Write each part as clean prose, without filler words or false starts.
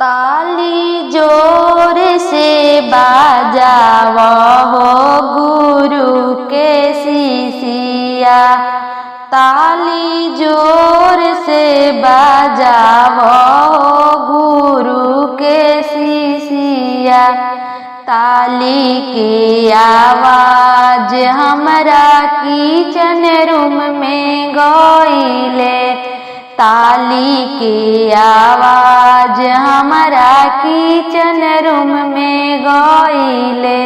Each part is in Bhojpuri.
ताली जोर से बाजाओ हो गुरु के शिष्या। ताली जोर से बाजाओ हो गुरु के शिष्या। ताली की आवाज हमरा किचन रूम में गइले। ताली की आवाज हमरा किचन रूम में गइले।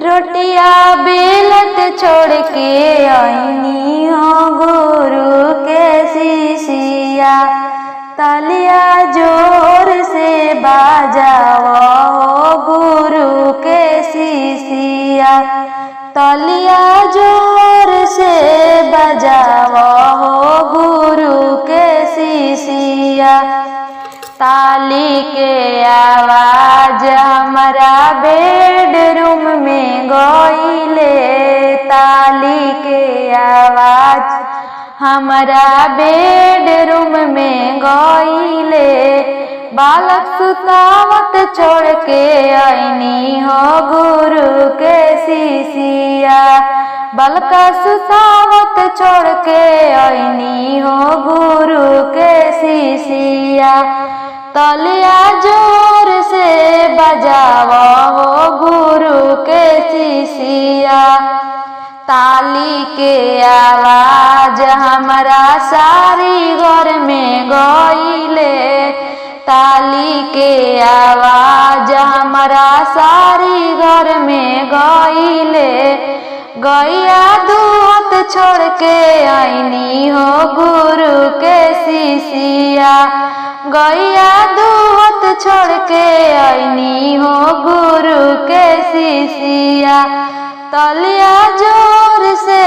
रोटिया बेलत छोड़ के आईनी हो गुरु के शिष्या। तालिया जोर से बाजाओ हो गुरु के शिष्या। तालिया जोर से बजाओ हो गुरु के शिष्या। ताली के आवाज हमारा बेडरूम में गइले। ताली के आवाज हमारा बेडरूम में गइले। बालक सुतावत छोड़ के आईनी हो गुरु के शिष्या। बालका सुतावत छोड़ के आईनी हो गुरु के शिष्या। तालिया जोर से बजाओ हो गुरु के शिष्या। ताली के आवाज हमारा सारी घर में गइले। ताली के आवाज हमारा सारी घर में गइले। गैया दूध छोड़ के आईनी हो गुरु के शिष्या। गैया दूध छोड़ के आईनी हो गुरु के शिष्या। तालिया जोर से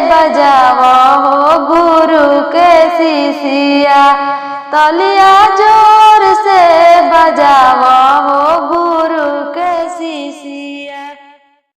बजाओ हो गुरु के शिष्या। तालिया जोर से